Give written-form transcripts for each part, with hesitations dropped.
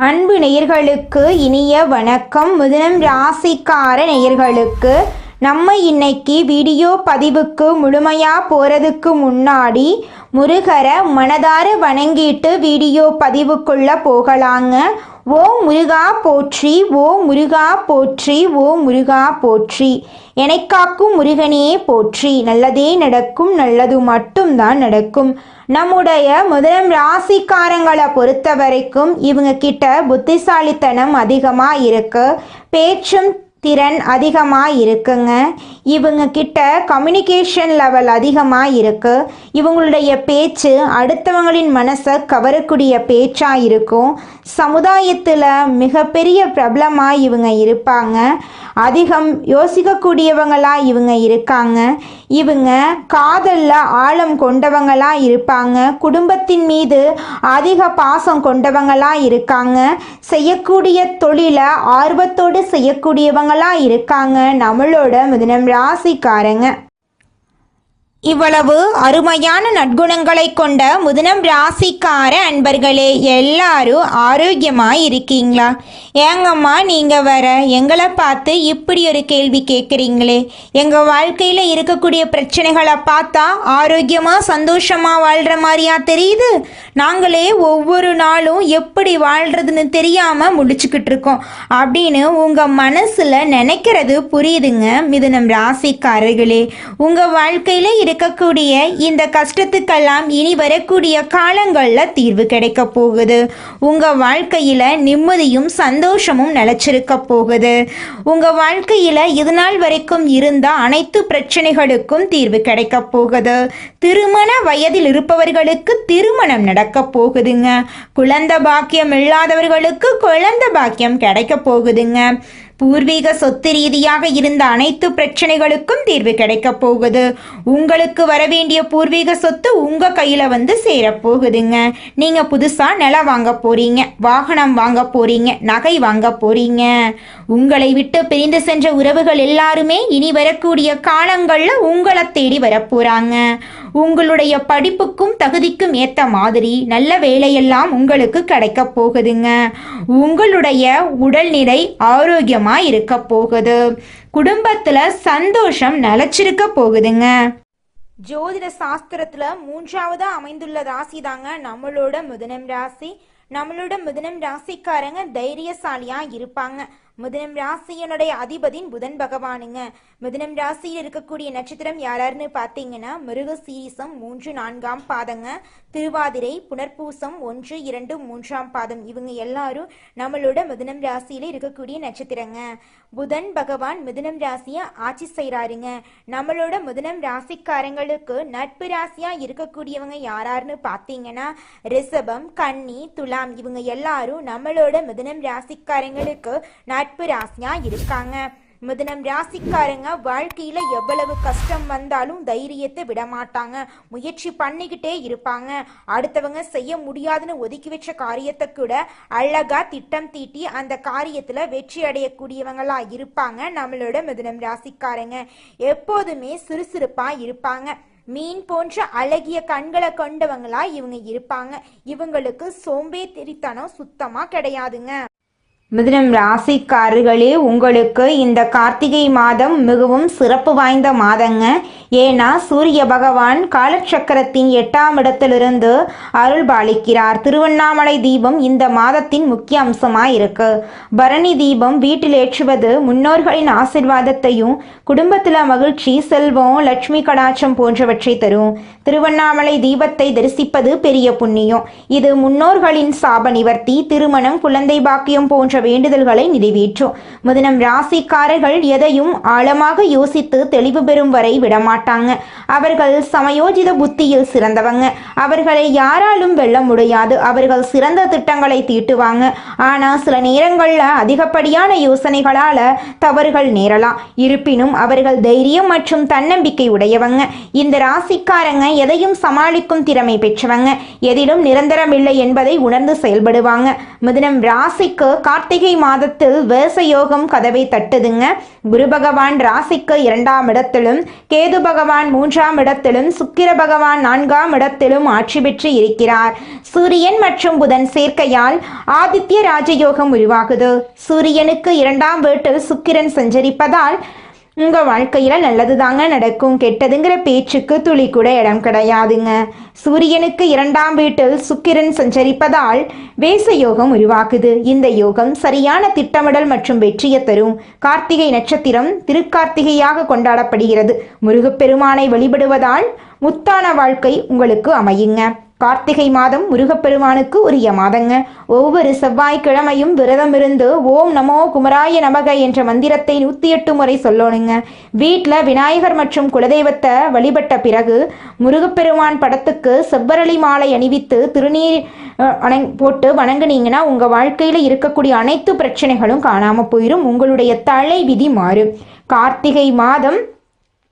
அன்பு நேயர்களுக்கு இனிய வணக்கம். மிதுனம் ராசிக்கார நேயர்களுக்கு நம்ம இன்னைக்கு வீடியோ பதிவுக்கு முழுமையாக போகிறதுக்கு முன்னாடி முருகரை மனதார வணங்கிட்டு வீடியோ பதிவுக்குள்ளே போகலாங்க. ஓ முருகா போற்றி, ஓ முருகா போற்றி, ஓ முருகா போற்றி, எனக்காக்கும் முருகனே போற்றி. நல்லதே நடக்கும், நல்லது மட்டும்தான் நடக்கும். நம்முடைய மிதுனம் ராசிக்காரங்களை பொறுத்த வரைக்கும் இவங்க கிட்ட புத்திசாலித்தனம் அதிகமாக இருக்கு, பேச்சும் திறன் அதிகமாக இருக்குங்க. இவங்க கிட்ட கம்யூனிகேஷன் லெவல் அதிகமாக இருக்கு. இவங்களுடைய பேச்சு அடுத்தவங்களின் மனசை கவரக்கூடிய பேச்சாக இருக்கும். சமுதாயத்தில் மிகப்பெரிய பிரபலமாக இவங்க இருப்பாங்க. அதிகம் யோசிக்கக்கூடியவங்களாக இவங்க இருக்காங்க. இவங்க காதலில் ஆழம் கொண்டவங்களாக இருப்பாங்க. குடும்பத்தின் மீது அதிக பாசம் கொண்டவங்களாக இருக்காங்க. செய்யக்கூடிய தொழிலை ஆர்வத்தோடு செய்யக்கூடியவங்களாக இருக்காங்க நம்மளோட மிதுனம் ராசிக்காரங்க. இவ்வளவு அருமையான நற்குணங்களை கொண்ட மிதுனம் ராசிக்கார அன்பர்களே, எல்லாரும் ஆரோக்கியமாக இருக்கீங்களா? ஏங்கம்மா நீங்கள் வர எங்களை பார்த்து இப்படி ஒரு கேள்வி கேட்குறீங்களே? எங்கள் வாழ்க்கையில் இருக்கக்கூடிய பிரச்சனைகளை பார்த்தா ஆரோக்கியமாக சந்தோஷமாக வாழ்கிற மாதிரியா தெரியுது. நாங்களே ஒவ்வொரு நாளும் எப்படி வாழ்கிறதுன்னு தெரியாமல் முடிச்சுக்கிட்டு இருக்கோம் அப்படின்னு உங்கள் மனசில் நினைக்கிறது புரியுதுங்க மிதுனம் ராசிக்காரர்களே. உங்கள் வாழ்க்கையில் இருக்கக்கூடிய இந்த கஷ்டத்துக்கெல்லாம் இனி வரக்கூடிய காலங்களில் தீர்வு கிடைக்க போகுது. உங்கள் வாழ்க்கையில் நிம்மதியும் சந்தோஷமும் நிலைச்சிருக்க போகுது. உங்கள் வாழ்க்கையில் இதுநாள் வரைக்கும் இருந்த அனைத்து பிரச்சனைகளுக்கும் தீர்வு கிடைக்க போகுது. திருமண வயதில் இருப்பவர்களுக்கு திருமணம் நடக்க போகுதுங்க. குழந்தை பாக்கியம் இல்லாதவர்களுக்கு குழந்தை பாக்கியம் கிடைக்க போகுதுங்க. பூர்வீக சொத்து ரீதியாக இருந்த அனைத்து பிரச்சனைகளுக்கும் தீர்வு கிடைக்க போகுது. உங்களுக்கு வரவேண்டிய பூர்வீக சொத்து உங்கள் கையில் வந்து சேரப்போகுதுங்க. நீங்கள் புதுசாக நிலம் வாங்க போகிறீங்க, வாகனம் வாங்க போகிறீங்க, நகை வாங்க போகிறீங்க. உங்களை விட்டு பிரிந்து சென்ற உறவுகள் எல்லாருமே இனி வரக்கூடிய காலங்களில் உங்களை தேடி வரப்போகிறாங்க. உங்களுடைய படிப்புக்கும் தகுதிக்கும் ஏற்ற மாதிரி நல்ல வேலையெல்லாம் உங்களுக்கு கிடைக்க போகுதுங்க. உங்களுடைய உடல்நிலை ஆரோக்கியமாக இருக்க போகுது. குடும்பத்தில் சந்தோஷம் நிலைச்சிருக்க போகுதுங்க. ஜோதிட சாஸ்திரத்தில் 3வது அமைந்துள்ள ராசி தாங்க நம்மளோட மிதுனம் ராசி. நம்மளோட மிதுனம் ராசிக்காரங்க தைரியசாலியாக இருப்பாங்க. மிதுனம் ராசியனுடைய அதிபதியின் புதன் பகவானுங்க. மிதுனம் ராசியில் இருக்கக்கூடிய நட்சத்திரம் யாராருன்னு பார்த்தீங்கன்னா மிருகசீரிசம் 3, 4ஆம் பாதங்க, திருவாதிரை, புனர்பூசம் 1, 2, 3ஆம் பாதம். இவங்க எல்லாரும் நம்மளோட மிதுனம் ராசியில இருக்கக்கூடிய நட்சத்திரங்க. புதன் பகவான் மிதுனம் ராசியை ஆட்சி செய்கிறாருங்க. நம்மளோட மிதுனம் ராசிக்காரங்களுக்கு நட்பு ராசியா இருக்கக்கூடியவங்க யாராருன்னு பார்த்தீங்கன்னா ரிஷபம், கன்னி, துலாம். இவங்க எல்லாரும் நம்மளோட மிதுனம் ராசிக்காரங்களுக்கு நட்பு ராசியா இருக்காங்க. மிதுனம் ராசிக்காரங்க வாழ்க்கையில எவ்வளவு கஷ்டம் வந்தாலும் தைரியத்தை விட மாட்டாங்க. முயற்சி பண்ணிக்கிட்டே இருப்பாங்க. அடுத்தவங்க செய்ய முடியாதுன்னு ஒதுக்கி வச்ச காரியத்தை கூட அழகா திட்டம் தீட்டி அந்த காரியத்துல வெற்றி அடையக்கூடியவங்களா இருப்பாங்க நம்மளோட மிதுனம் ராசிக்காரங்க. எப்போதுமே சுறுசுறுப்பா இருப்பாங்க. மீன் போன்ற அழகிய கண்களை கொண்டவங்களா இவங்க இருப்பாங்க. இவங்களுக்கு சோம்பேறித்தனம் சுத்தமா கிடையாதுங்க. மிதுனம் ராசிக்காரர்களே, உங்களுக்கு இந்த கார்த்திகை மாதம் மிகவும் சிறப்பு வாய்ந்த மாதங்க. ஏன்னா சூரிய பகவான் காலச்சக்கரத்தின் 8ஆம் இடத்திலிருந்து அருள் பாலிக்கிறார். திருவண்ணாமலை தீபம் இந்த மாதத்தின் முக்கிய அம்சமாக இருக்கு. பரணி தீபம் வீட்டில் ஏற்றுவது முன்னோர்களின் ஆசிர்வாதத்தையும் குடும்பத்தில் மகிழ்ச்சி, செல்வம், லட்சுமி கடாட்சம் போன்றவற்றை தரும். திருவண்ணாமலை தீபத்தை தரிசிப்பது பெரிய புண்ணியம். இது முன்னோர்களின் சாப நிவர்த்தி, திருமணம், குழந்தை பாக்கியம் போன்ற வேண்டுதல்களை நிறைவேற்றும். மிதுனம் ராசிக்காரர்கள் எதையும் ஆழமாக யோசித்து தெளிவு பெறும் வரை விடமாட்டாங்க. அவர்கள் சமயோஜித புத்தியில் சிறந்தவங்க. அவர்களை யாராலும் வெல்ல முடியாது. அவர்கள் சிறந்த திட்டங்களை தீட்டுவாங்க. ஆனால் சில நேரங்களில் அதிகப்படியான யோசனைகளால தவறுகள் நேரலாம். இருப்பினும் அவர்கள் தைரியம் மற்றும் தன்னம்பிக்கை உடையவங்க. இந்த ராசிக்காரங்க எதையும் சமாளிக்கும் திறமை பெற்றவங்க. எதிலும் நிரந்தரம் இல்லை என்பதை உணர்ந்து செயல்படுவாங்க. மிதுனம் ராசிக்கு கார்த்திகை கார்த்திகை மாதத்தில் வேச யோகம் கதவை தட்டுதுங்க. குரு பகவான் ராசிக்கு 2ஆம் இடத்திலும், கேது பகவான் 3ஆம் இடத்திலும், சுக்கிர பகவான் 4ஆம் இடத்திலும் ஆட்சி பெற்று இருக்கிறார். சூரியன் மற்றும் புதன் சேர்க்கையால் ஆதித்ய ராஜயோகம் உருவாகுது. சூரியனுக்கு 2ஆம் வீட்டில் சுக்கிரன் சஞ்சரிப்பதால் உங்கள் வாழ்க்கையில் நல்லது தாங்க நடக்கும். கெட்டதுங்கிற பேச்சுக்கு துளி கூட இடம் கிடையாதுங்க. சூரியனுக்கு 2ஆம் வீட்டில் சுக்கிரன் சஞ்சரிப்பதால் வேச யோகம் உருவாக்குது. இந்த யோகம் சரியான திட்டமிடல் மற்றும் வெற்றியை தரும். கார்த்திகை நட்சத்திரம் திருக்கார்த்திகையாக கொண்டாடப்படுகிறது. முருகப்பெருமானை வழிபடுவதால் முத்தான வாழ்க்கை உங்களுக்கு அமையுங்க. கார்த்திகை மாதம் முருகப்பெருமானுக்கு உரிய மாதங்க. ஒவ்வொரு செவ்வாய்க்கிழமையும் விரதம் இருந்து ஓம் நமோ குமராய நமக என்ற மந்திரத்தை 108 முறை சொல்லணுங்க. வீட்டில் விநாயகர் மற்றும் குலதெய்வத்தை வழிபட்ட பிறகு முருகப்பெருமான் படத்துக்கு செவ்வரளி மாலை அணிவித்து திருநீர் போட்டு வணங்குனீங்கன்னா உங்கள் வாழ்க்கையில் இருக்கக்கூடிய அனைத்து பிரச்சனைகளும் காணாமல் போயிடும். உங்களுடைய தலை விதி மாறும். கார்த்திகை மாதம்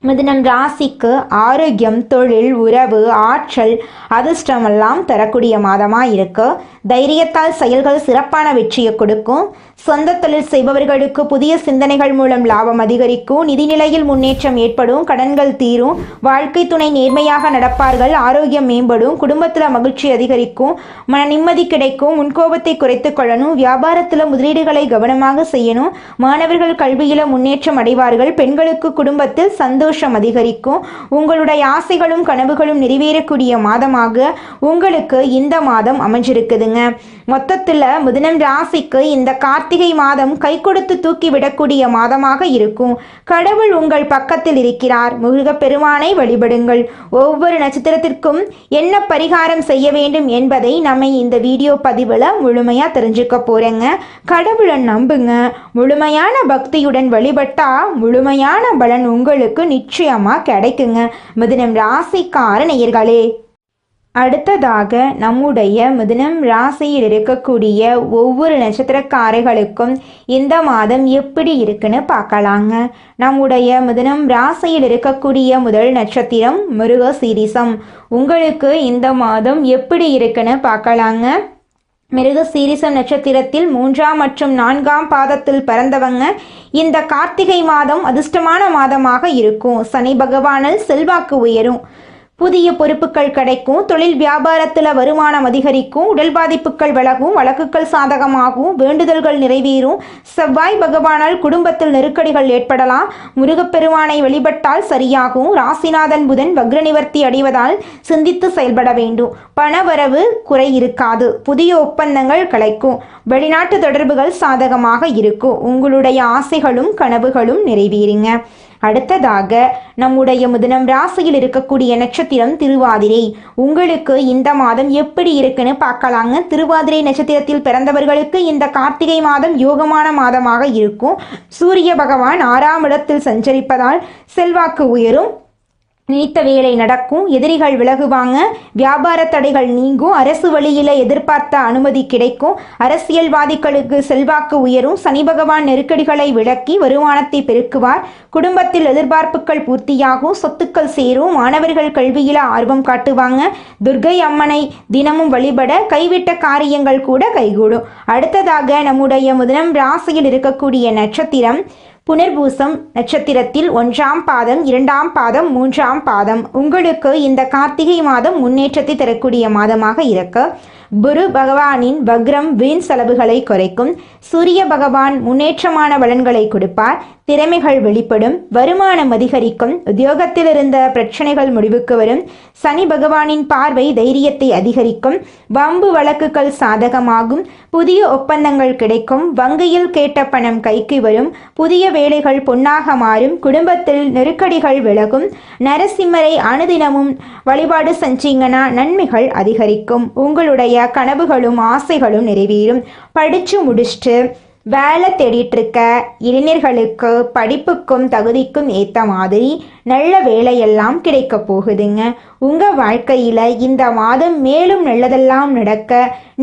மிதுனம் ராசிக்கு ஆரோக்கியம், தொழில், உறவு, ஆற்றல், அதிர்ஷ்டமெல்லாம் தரக்கூடிய மாதமாக இருக்கு. தைரியத்தால் செயல்கள் சிறப்பான வெற்றியை கொடுக்கும். சொந்த தொழில் செய்பவர்களுக்கு புதிய சிந்தனைகள் மூலம் லாபம் அதிகரிக்கும். நிதிநிலையில் முன்னேற்றம் ஏற்படும். கடன்கள் தீரும். வாழ்க்கை துணை நேர்மையாக நடப்பார்கள். ஆரோக்கியம் மேம்படும். குடும்பத்தில் மகிழ்ச்சி அதிகரிக்கும். மன நிம்மதி கிடைக்கும். முன்கோபத்தை குறைத்து கொள்ளணும். வியாபாரத்தில் முதலீடுகளை கவனமாக செய்யணும். மாணவர்கள் கல்வியில் முன்னேற்றம் அடைவார்கள். பெண்களுக்கு குடும்பத்தில் சந்தோஷம் அதிகரிக்கும். உங்களுடைய ஆசைகளும் கனவுகளும் நிறைவேறக்கூடிய மாதமாக உங்களுக்கு இந்த மாதம் அமைஞ்சிருக்குதுங்க. மொத்தத்தில் மிதுனம் ராசிக்கு இந்த கார்த்திகை மாதம் கை கொடுத்து தூக்கி விடக்கூடிய மாதமாக இருக்கும். கடவுள் உங்கள் பக்கத்தில் இருக்கிறார். முருகப்பெருமானை வழிபடுங்கள். ஒவ்வொரு நட்சத்திரத்திற்கும் என்ன பரிகாரம் செய்ய வேண்டும் என்பதை நம்ம இந்த வீடியோ பதிவில் முழுமையாக தெரிஞ்சுக்க போகிறேங்க. கடவுளை நம்புங்க. முழுமையான பக்தியுடன் வழிபட்டா முழுமையான பலன் உங்களுக்கு நிச்சயமாக கிடைக்குங்க. மிதுனம் ராசிக்கார நேயர்களே, அடுத்ததாக நம்முடைய மிதுனம் ராசியில் இருக்கக்கூடிய ஒவ்வொரு நட்சத்திரக்காரர்களுக்கும் இந்த மாதம் எப்படி இருக்குன்னு பார்க்கலாங்க. நம்முடைய மிதுனம் ராசியில் இருக்கக்கூடிய முதல் நட்சத்திரம் மிருகசீரிஷம். உங்களுக்கு இந்த மாதம் எப்படி இருக்குன்னு பார்க்கலாங்க. மிருகசீரிஷம் நட்சத்திரத்தில் 3ஆம் மற்றும் 4ஆம் பாதத்தில் பிறந்தவங்க இந்த கார்த்திகை மாதம் அதிர்ஷ்டமான மாதமாக இருக்கும். சனி பகவானால் செல்வாக்கு உயரும். புதிய பொறுப்புகள் கிடைக்கும். தொழில் வியாபாரத்தில் வருமானம் அதிகரிக்கும். உடல் பாதிப்புகள் விலகும். வழக்குகள் சாதகமாகும். வேண்டுதல்கள் நிறைவேறும். செவ்வாய் பகவானால் குடும்பத்தில் நெருக்கடிகள் ஏற்படலாம். முருகப்பெருமானை வழிபட்டால் சரியாகும். ராசிநாதன் புதன் வக்ர நிவர்த்தி அடைவதால் சிந்தித்து செயல்பட வேண்டும். பணவரவு குறை இருக்காது. புதிய ஒப்பந்தங்கள் கிடைக்கும். வெளிநாட்டு தொடர்புகள் சாதகமாக இருக்கும். உங்களுடைய ஆசைகளும் கனவுகளும் நிறைவேறுங்க. அடுத்ததாக நம்முடைய மிதுனம் ராசியில் இருக்கக்கூடிய நட்சத்திரம் திருவாதிரை. உங்களுக்கு இந்த மாதம் எப்படி இருக்குன்னு பார்க்கலாங்க. திருவாதிரை நட்சத்திரத்தில் பிறந்தவர்களுக்கு இந்த கார்த்திகை மாதம் யோகமான மாதமாக இருக்கும். சூரிய பகவான் 6ஆம் இடத்தில் சஞ்சரிப்பதால் செல்வாக்கு உயரும். நினைத்த வேலை நடக்கும். எதிரிகள் விலகுவாங்க. வியாபார தடைகள் நீங்கும். அரசு வழியில் எதிர்பார்த்த அனுமதி கிடைக்கும். அரசியல்வாதிகளுக்கு செல்வாக்கு உயரும். சனி பகவான் நெருக்கடிகளை விலக்கி வருமானத்தை பெருக்குவார். குடும்பத்தில் எதிர்பார்ப்புகள் பூர்த்தியாகும். சொத்துக்கள் சேரும். மாணவர்கள் கல்வியில் ஆர்வம் காட்டுவாங்க. துர்க்கை அம்மனை தினமும் வழிபட கைவிட்ட காரியங்கள் கூட கைகூடும். அடுத்ததாக நம்முடைய மிதுனம் ராசியில் இருக்கக்கூடிய நட்சத்திரம் புனர்பூசம் நட்சத்திரத்தில் 1ஆம் பாதம், 2ஆம் பாதம், 3ஆம் பாதம். உங்களுக்கு இந்த கார்த்திகை மாதம் முன்னேற்றத்தை தரக்கூடிய மாதமாக இருக்கு. குரு பகவானின் வக்ரம் வீண் செலவுகளை குறைக்கும். சூரிய பகவான் முன்னேற்றமான பலன்களை கொடுப்பார். திறமைகள் வெளிப்படும். வருமானம் அதிகரிக்கும். உத்தியோகத்தில் இருந்த பிரச்சனைகள் முடிவுக்கு வரும். சனி பகவானின் பார்வை தைரியத்தை அதிகரிக்கும். வம்பு வழக்குகள் சாதகமாகும். புதிய ஒப்பந்தங்கள் கிடைக்கும். வங்கியில் கேட்ட பணம் கைக்கு வரும். புதிய வேலைகள் பொன்னாக மாறும். குடும்பத்தில் நெருக்கடிகள் விலகும். நரசிம்மரை அனுதினமும் வழிபாடு செஞ்சீங்கன்னா நன்மைகள் அதிகரிக்கும். உங்களுடைய கனவுகளும் ஆசைகளும் நிறைவேறும். படிச்சு முடிச்சுட்டு வேலை தேடிட்டு இருக்க இளைஞர்களுக்கு படிப்புக்கும் தகுதிக்கும் ஏற்ற மாதிரி நல்ல வேலையெல்லாம் கிடைக்க போகுதுங்க. உங்கள் வாழ்க்கையில் இந்த மாதம் மேலும் நல்லதெல்லாம் நடக்க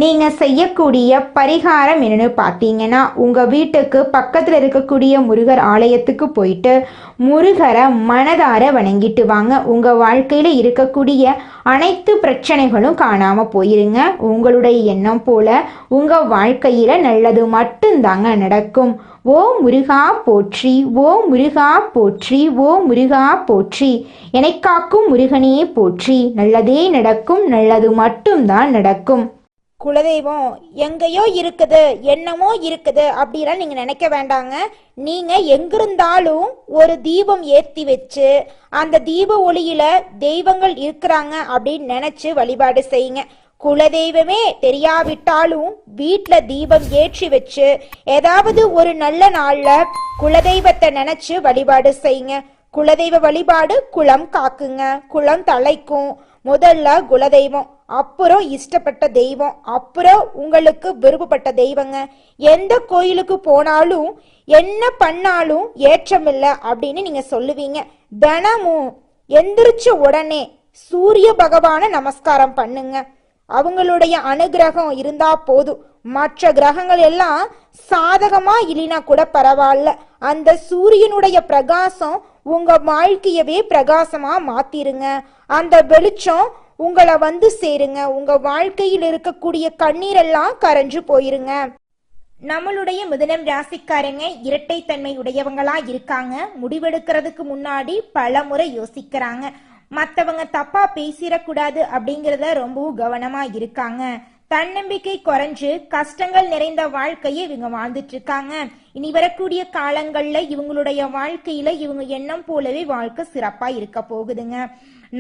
நீங்கள் செய்யக்கூடிய பரிகாரம் என்னென்னு பார்த்தீங்கன்னா, உங்கள் வீட்டுக்கு பக்கத்தில் இருக்கக்கூடிய முருகர் ஆலயத்துக்கு போயிட்டு முருகரை மனதார வணங்கிட்டு வாங்க. உங்கள் வாழ்க்கையில் இருக்கக்கூடிய அனைத்து பிரச்சனைகளும் காணாமல் போயிருங்க. உங்களுடைய எண்ணம் போல உங்கள் வாழ்க்கையில் நல்லது மட்டும்தாங்க தாங்க நடக்கும். ஓ முருகா போற்றி, ஓ முருகா போற்றி, ஓ முருகா போற்றி, என்னை காக்கும் முருகனே போற்றி. நல்லதே நடக்கும், நல்லது மட்டும்தான் நடக்கும். குலதெய்வம் எங்கேயோ இருக்குது, என்னமோ இருக்குது அப்படிலாம் நீங்க நினைக்க வேண்டாங்க. நீங்க எங்கிருந்தாலும் ஒரு தீபம் ஏற்றி வச்சு அந்த தீப ஒளியில தெய்வங்கள் இருக்கிறாங்க அப்படின்னு நினைச்சு வழிபாடு செய்யுங்க. குலதெய்வமே தெரியாவிட்டாலும் வீட்டுல தீபம் ஏற்றி வச்சு ஏதாவது ஒரு நல்ல நாள்ல குலதெய்வத்தை நினைச்சு வழிபாடு செய்யுங்க. குலதெய்வ வழிபாடு குலம் காக்குங்க, குலம் தலைக்கும். முதல்ல குலதெய்வம், அப்புறம் இஷ்டப்பட்ட தெய்வம், அப்புறம் உங்களுக்கு விருப்பப்பட்ட தெய்வங்க. எந்த கோயிலுக்கு போனாலும் என்ன பண்ணாலும் ஏற்றமில்லை அப்படின்னு நீங்க சொல்லுவீங்க. தினமும் எந்திரிச்ச உடனே சூரிய பகவான நமஸ்காரம் பண்ணுங்க. அவங்களுடைய அனுகிரகம் இருந்தா போதும். மற்ற கிரகங்கள் எல்லாம் சாதகமா இல்லைனா கூட பரவாயில்ல, அந்த சூரியனுடைய பிரகாசம் உங்க வாழ்க்கையவே பிரகாசமா மாத்திருங்க. அந்த வெளிச்சம் உங்களை வந்து சேருங்க. உங்க வாழ்க்கையில் இருக்கக்கூடிய கண்ணீரெல்லாம் கரைஞ்சு போயிருங்க. நம்மளுடைய மிதுனம் ராசிக்காரங்க இரட்டைத்தன்மை உடையவங்களா இருக்காங்க. முடிவெடுக்கிறதுக்கு முன்னாடி பல முறை யோசிக்கிறாங்க. மற்றவங்க தப்பா பேசிடக்கூடாது அப்படிங்கிறத ரொம்பவும் கவனமா இருக்காங்க. தன்னம்பிக்கை குறைஞ்சு கஷ்டங்கள் நிறைந்த வாழ்க்கையை இவங்க வாழ்ந்துட்டு இருக்காங்க. இனி வரக்கூடிய காலங்கள்ல இவங்களுடைய வாழ்க்கையில இவங்க எண்ணம் போலவே வாழ்க்கை சிறப்பா இருக்க போகுதுங்க.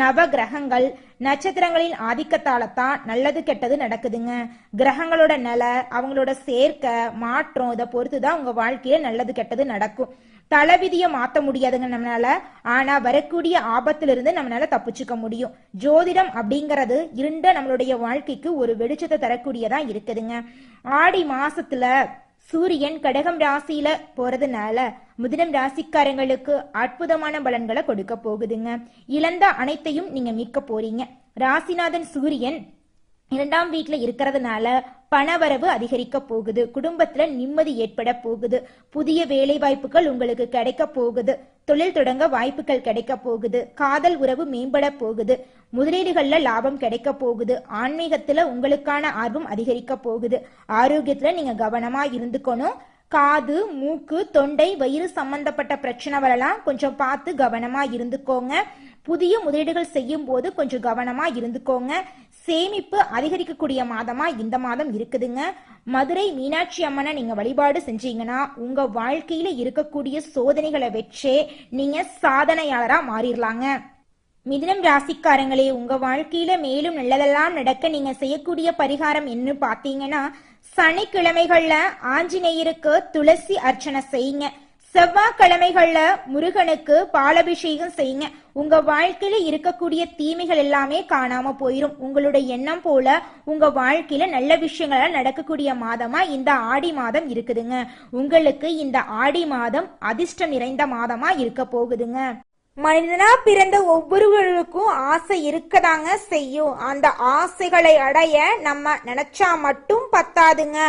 நவ கிரகங்கள் நட்சத்திரங்களின் ஆதிக்கத்தால தான் நல்லது கெட்டது நடக்குதுங்க. கிரகங்களோட நிலை, அவங்களோட சேர்க்கை, மாற்றம் இதை பொறுத்துதான் உங்க வாழ்க்கையில நல்லது கெட்டது நடக்கும். தலைவிதியை மாற்ற முடியாதுங்க நம்மளால, ஆனா வரக்கூடிய ஆபத்திலிருந்து நம்மளால தப்பிச்சுக்க முடியும். ஜோதிடம் அப்படிங்கிறது இருண்ட நம்மளுடைய வாழ்க்கைக்கு ஒரு வெளிச்சத்தை தரக்கூடியதா இருக்குதுங்க. ஆடி மாசத்துல சூரியன் கடகம் ராசியில போறதுனால மிதுனம் ராசிக்காரங்களுக்கு அற்புதமான பலன்களை கொடுக்க போகுதுங்க. இழந்த அனைத்தையும் நீங்க மீட்க போறீங்க. ராசிநாதன் சூரியன் 2ஆம் வீட்டுல இருக்கிறதுனால பணவரவு அதிகரிக்க போகுது. குடும்பத்துல நிம்மதி ஏற்பட போகுது. புதிய வேலை வாய்ப்புகள் உங்களுக்கு கிடைக்க போகுது. தொழில் தொடங்க வாய்ப்புகள் கிடைக்க போகுது. காதல் உறவு மேம்பட போகுது. முதலீடுகள்ல லாபம் கிடைக்க போகுது. ஆன்மீகத்துல உங்களுக்கான ஆர்வம் அதிகரிக்க போகுது. ஆரோக்கியத்துல நீங்க கவனமா இருந்துக்கணும். காது, மூக்கு, தொண்டை, வயிறு சம்பந்தப்பட்ட பிரச்சனை வரலாம், கொஞ்சம் பார்த்து கவனமா இருந்துக்கோங்க. புதிய முதலீடுகள் செய்யும் போது கொஞ்சம் கவனமா இருந்துக்கோங்க. சேமிப்பு அதிகரிக்கக்கூடிய மாதமா இந்த மாதம் இருக்குதுங்க. மதுரை மீனாட்சி அம்மனை நீங்க வழிபாடு செஞ்சீங்கன்னா உங்க வாழ்க்கையில இருக்கக்கூடிய சோதனைகளை வச்சே நீங்க சாதனையாளரா மாறிடலாங்க. மிதுனம் ராசிக்காரங்களே, உங்க வாழ்க்கையில மேலும் நல்லதெல்லாம் நடக்க நீங்க செய்யக்கூடிய பரிகாரம் என்ன பாத்தீங்கன்னா, சனிக்கிழமைகள்ல ஆஞ்சநேயருக்கு துளசி அர்ச்சனை செய்யுங்க. செவ்வாய்க்கிழமைகள்ல முருகனுக்கு பாலாபிஷேகம் செய்யுங்க. உங்க வாழ்க்கையில இருக்கக்கூடிய தீமைகள் எல்லாமே காணாம போயிரும். உங்களுடைய எண்ணம் போல உங்க வாழ்க்கையில நல்ல விஷயங்கள் நடக்கக்கூடிய மாதமா இந்த ஆடி மாதம் இருக்குதுங்க. உங்களுக்கு இந்த ஆடி மாதம் அதிர்ஷ்டம் நிறைந்த மாதமா இருக்க போகுதுங்க. மனிதனா பிறந்த ஒவ்வொருவருக்கும் ஆசை இருக்கதாங்க செய்யும். அந்த ஆசைகளை அடைய நம்ம நினைச்சா மட்டும் பத்தாதுங்க.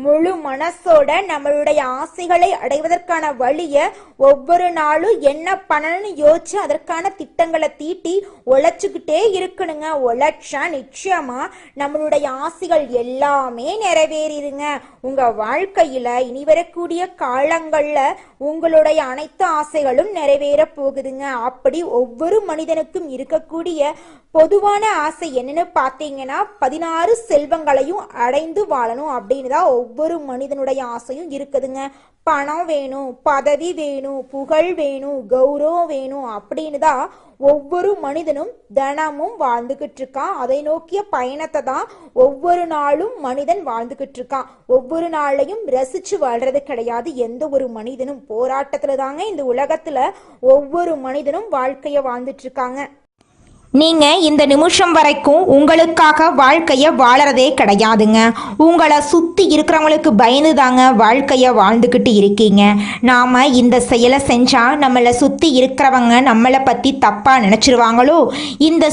முழு மனசோட நம்மளுடைய ஆசைகளை அடைவதற்கான வழிய ஒவ்வொரு நாளும் என்ன பண்ணணும்னு யோசிச்சு அதற்கான திட்டங்களை தீட்டி உழைச்சுக்கிட்டே இருக்கணுங்க. உழைச்சா நிச்சயமா நம்மளுடைய ஆசைகள் எல்லாமே நிறைவேறிடுங்க. உங்க வாழ்க்கையில இனி வரக்கூடிய காலங்கள்ல உங்களுடைய அனைத்து ஆசைகளும் நிறைவேற போகுதுங்க. அப்படி ஒவ்வொரு மனிதனுக்கும் இருக்கக்கூடிய பொதுவான ஆசை என்னன்னு பாத்தீங்கன்னா 16 செல்வங்களையும் அடைந்து வாழணும் அப்படின்னு தான் ஒவ்வொரு மனிதனுடைய ஆசையும் இருக்குதுங்க. பணம் வேணும், பதவி வேணும், புகழ் வேணும், கௌரவம் வேணும் அப்படின்னு தான் ஒவ்வொரு மனிதனும் தினமும் வாழ்ந்துகிட்டு இருக்கான். அதை நோக்கிய பயணத்தை தான் ஒவ்வொரு நாளும் மனிதன் வாழ்ந்துகிட்டு இருக்கான். ஒவ்வொரு நாளையும் ரசிச்சு வாழ்றது கிடையாது. எந்த ஒரு மனிதனும் போராட்டத்துல தாங்க இந்த உலகத்துல ஒவ்வொரு மனிதனும் வாழ்க்கைய வாழ்ந்துட்டு இருக்காங்க. நீங்கள் இந்த நிமிஷம் வரைக்கும் உங்களுக்காக வாழ்க்கையை வாழறதே கிடையாதுங்க. உங்களை சுற்றி இருக்கிறவங்களுக்கு பயந்து தாங்க வாழ்க்கையை வாழ்ந்துக்கிட்டு இருக்கீங்க. நாம் இந்த செயலை செஞ்சால் நம்மளை சுற்றி இருக்கிறவங்க நம்மளை பற்றி தப்பாக நினச்சிருவாங்களோ, இந்த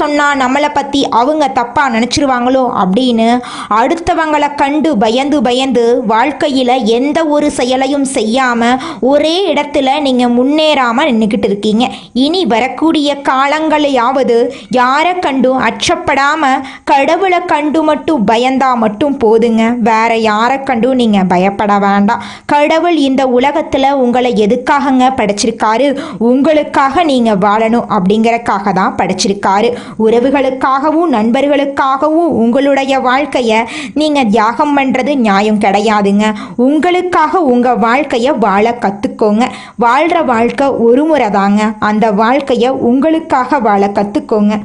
சொன்னால் நம்மளை பற்றி அவங்க தப்பாக நினச்சிருவாங்களோ அப்படின்னு அடுத்தவங்களை கண்டு பயந்து பயந்து வாழ்க்கையில் எந்த ஒரு செயலையும் செய்யாமல் ஒரே இடத்துல நீங்கள் முன்னேறாமல் நின்றுக்கிட்டு இருக்கீங்க. இனி வரக்கூடிய காலங்களையாவது போகும்போது யாரை கண்டும் அச்சப்படாம கடவுளை கண்டு மட்டும் பயந்தா மட்டும் போதுங்க. வேற யாரை கண்டும் நீங்க பயப்பட வேண்டாம். கடவுள் இந்த உலகத்துல உங்களை எதுக்காகங்க படைச்சிருக்காரு? உங்களுக்காக நீங்க வாழணும் அப்படிங்கறக்காக தான் படைச்சிருக்காரு. உறவுகளுக்காகவும் நண்பர்களுக்காகவும் உங்களுடைய வாழ்க்கையை நீங்க தியாகம் பண்றது நியாயம் கிடையாதுங்க. உங்களுக்காக உங்க வாழ்க்கையை வாழ கத்துக்கோங்க. வாழ்ற வாழ்க்கை ஒரு முறை தாங்க. அந்த வாழ்க்கையை உங்களுக்காக வாழ கத்துக்கோங்க.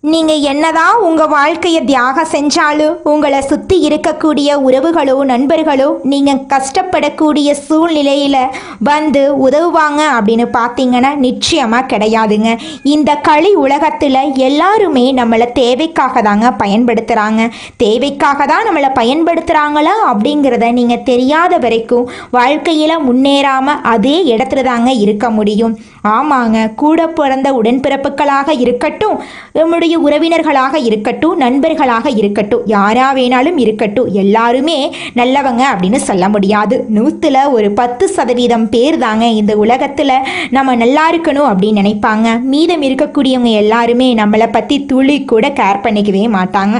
நீங்கள் என்னதான் உங்கள் வாழ்க்கையை தியாகம் செஞ்சாலும் உங்களை சுற்றி இருக்கக்கூடிய உறவுகளோ நண்பர்களோ நீங்கள் கஷ்டப்படக்கூடிய சூழ்நிலையில் வந்து உதவுவாங்க அப்படின்னு பார்த்தீங்கன்னா நிச்சயமாக கிடையாதுங்க. இந்த களி உலகத்தில் எல்லாருமே நம்மளை தேவைக்காக தாங்க பயன்படுத்துகிறாங்க. தேவைக்காக தான் நம்மளை பயன்படுத்துகிறாங்களா அப்படிங்கிறத நீங்கள் தெரியாத வரைக்கும் வாழ்க்கையில் முன்னேறாமல் அதே இடத்துல தாங்க இருக்க முடியும். ஆமாங்க, கூட பிறந்த உடன்பிறப்புகளாக இருக்கட்டும், நம்முடைய உறவினர்களாக இருக்கட்டும், நண்பர்களாக இருக்கட்டும், யாரா வேணாலும் இருக்கட்டும், எல்லாருமே நல்லவங்க அப்படின்னு சொல்ல முடியாது. 100ல் ஒரு 10% பேர் தாங்க இந்த உலகத்தில் நம்ம நல்லா இருக்கணும் அப்படின்னு நினைப்பாங்க. மீதம் இருக்கக்கூடியவங்க எல்லாருமே நம்மளை பற்றி துளி கூட கேர் பண்ணிக்கவே மாட்டாங்க.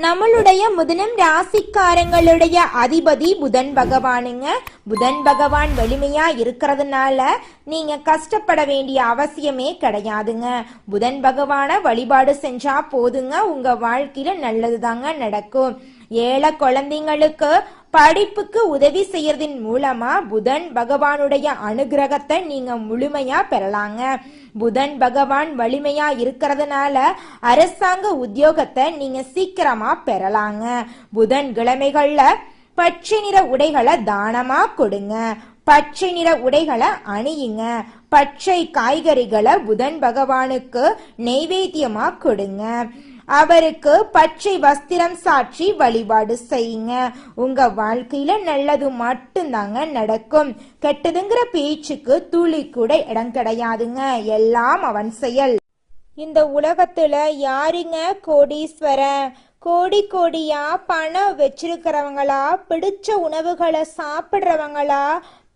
நம்மளுடைய முதனம் ராசிக்காரங்களுடைய அதிபதி புதன் பகவானுங்க. புதன் பகவான் வலிமையா இருக்கிறதுனால நீங்க கஷ்டப்பட வேண்டிய அவசியமே கிடையாதுங்க. புதன் பகவானை வழிபாடு செஞ்சா போதுங்க, உங்க வாழ்க்கையில நல்லது தாங்க நடக்கும். ஏழை குழந்தைங்களுக்கு படிப்புக்கு உதவி செய்யறதின் மூலமா புதன் பகவானுடைய அனுகிரகத்தை நீங்க முழுமையா பெறலாங்க. புதன் பகவான் வலிமையா இருக்கிறதுனால அரசாங்க உத்தியோகத்தை நீங்க சீக்கிரமா பெறலாங்க. புதன் கிழமைகள்ல பச்சை நிற உடைகளை தானமா கொடுங்க. பச்சை நிற உடைகளை அணியுங்க. பச்சை காய்கறிகளை புதன் பகவானுக்கு நெய்வேத்தியமா கொடுங்க. அவருக்கு பச்சை வஸ்திரம் சாற்றி வழிபாடு செய்யுங்க. உங்க வாழ்க்கையில நல்லது மட்டும்தாங்க நடக்கும். கெட்டதுங்கிற பேச்சுக்கு துளி கூட இடம் கிடையாதுங்க. எல்லாம் அவன் செயல். இந்த உலகத்துல யாருங்க கோடீஸ்வரன்? கோடி கோடியா பணம் வச்சிருக்கிறவங்களா, பிடிச்ச உணவுகளை சாப்பிட்றவங்களா,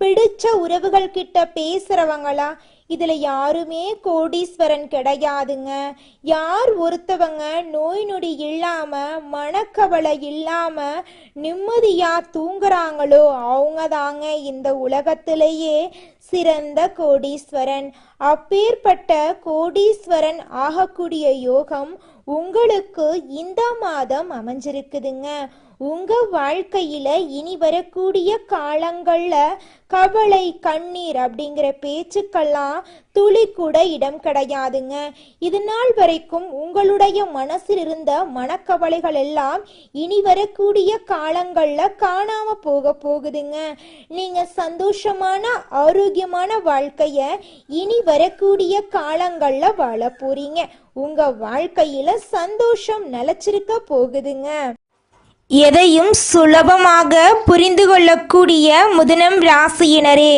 பிடிச்ச உறவுகள் கிட்ட பேசுறவங்களா? இதுல யாருமே கோடீஸ்வரன் கிடையாதுங்க. யார் ஒருத்தவங்க நோய் நொடி இல்லாம மனக்கவலை இல்லாம நிம்மதியா தூங்குறாங்களோ அவங்க தாங்க இந்த உலகத்திலேயே சிறந்த கோடீஸ்வரன். அப்பேற்பட்ட கோடீஸ்வரன் ஆகக்கூடிய யோகம் உங்களுக்கு இந்த மாதம் அமைஞ்சிருக்குதுங்க. உங்க வாழ்க்கையில இனி வரக்கூடிய காலங்கள்ல கவலை கண்ணீர் அப்படிங்கிற பேச்சுக்கெல்லாம் துளி கூட இடம் கிடையாதுங்க. இது நாள் வரைக்கும் உங்களுடைய மனசில் இருந்த மனக்கவலைகள் எல்லாம் இனி வரக்கூடிய காலங்கள்ல காணாம போகுதுங்க. நீங்க சந்தோஷமான ஆரோக்கியமான வாழ்க்கைய இனி வரக்கூடிய காலங்கள்ல வாழ போறீங்க. உங்க வாழ்க்கையில சந்தோஷம் நிலைச்சிருக்க போகுதுங்க. எதையும் சுலபமாக புரிந்து கொள்ளக்கூடிய முதனம் ராசியினரே,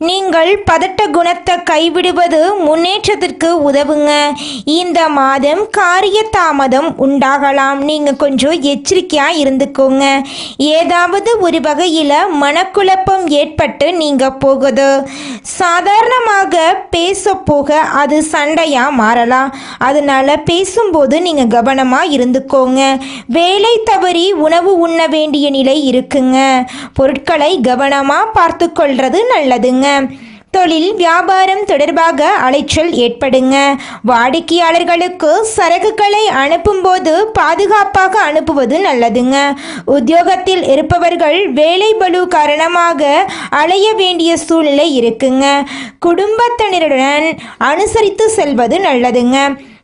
நீங்கள் பதட்ட குணத்தை கைவிடுவது முன்னேற்றத்திற்கு உதவுங்க. இந்த மாதம் காரிய தாமதம் உண்டாகலாம். நீங்கள் கொஞ்சம் எச்சரிக்கையாக இருந்துக்கோங்க. ஏதாவது ஒரு வகையில் மனக்குழப்பம் ஏற்பட்டு நீங்கள் போகுது. சாதாரணமாக பேச போக அது சண்டையாக மாறலாம். அதனால் பேசும்போது நீங்கள் கவனமாக இருந்துக்கோங்க. வேலை தவறி உணவு உண்ண வேண்டிய நிலை இருக்குங்க. பொருட்களை கவனமா பார்த்து கொள்றது நல்லதுங்க. தொழில் வியாபாரம் தொடர்பாக அலைச்சல் ஏற்படுங்க. வாடிக்கையாளர்களுக்கு சரக்குகளை அனுப்பும்போது பாதுகாப்பாக அனுப்புவது நல்லதுங்க. உத்தியோகத்தில் இருப்பவர்கள் வேலை பளு காரணமாக அலைய வேண்டிய சூழ்நிலை இருக்குங்க. குடும்பத்தினருடன் அனுசரித்து செல்வது நல்லதுங்க.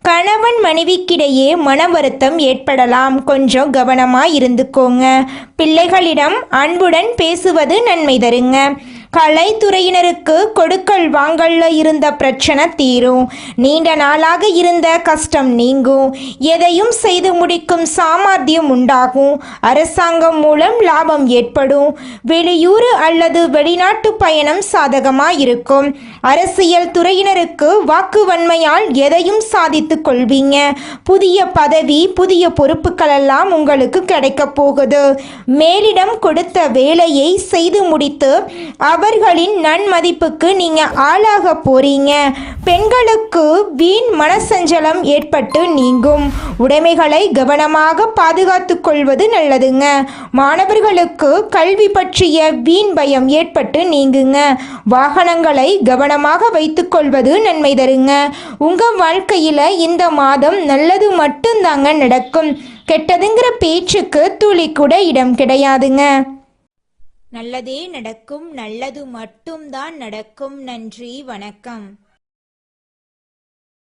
கணவன் மனைவிக்கிடையே மன வருத்தம் ஏற்படலாம். கொஞ்சம் கவனமாக இருந்துக்கோங்க. பிள்ளைகளிடம் அன்புடன் பேசுவது நன்மை தருங்க. கலைத்துறையினருக்கு கொடுக்கல் வாங்கல்ல இருந்த பிரச்சனை தீரும். நீண்ட நாளாக இருந்த கஷ்டம் நீங்கும். எதையும் செய்து முடிக்கும் சாமர்த்தியம் உண்டாகும். அரசாங்கம் மூலம் லாபம் ஏற்படும். வெளியூர் அல்லது வெளிநாட்டு பயணம் சாதகமாக இருக்கும். அரசியல் துறையினருக்கு வாக்குவன்மையால் எதையும் சாதித்து கொள்வீங்க. புதிய பதவி புதிய பொறுப்புகள் எல்லாம் உங்களுக்கு கிடைக்க போகுது. மேலிடம் கொடுத்த வேலையை செய்து முடித்து நபர்களின் நன்மதிப்புக்கு நீங்க ஆளாக போறீங்க. பெண்களுக்கு வீண் மனசஞ்சலம் ஏற்பட்டு நீங்கும். உடைமைகளை கவனமாக பாதுகாத்து கொள்வது நல்லதுங்க. மாணவர்களுக்கு கல்வி பற்றிய வீண் பயம் ஏற்பட்டு நீங்குங்க. வாகனங்களை கவனமாக வைத்துக்கொள்வது நன்மை தருங்க. உங்க வாழ்க்கையில இந்த மாதம் நல்லது மட்டும்தாங்க நடக்கும். கெட்டதுங்கிற பேச்சுக்கு துளி கூட இடம் கிடையாதுங்க. நல்லதே நடக்கும், நல்லது மட்டும்தான் நடக்கும். நன்றி, வணக்கம்.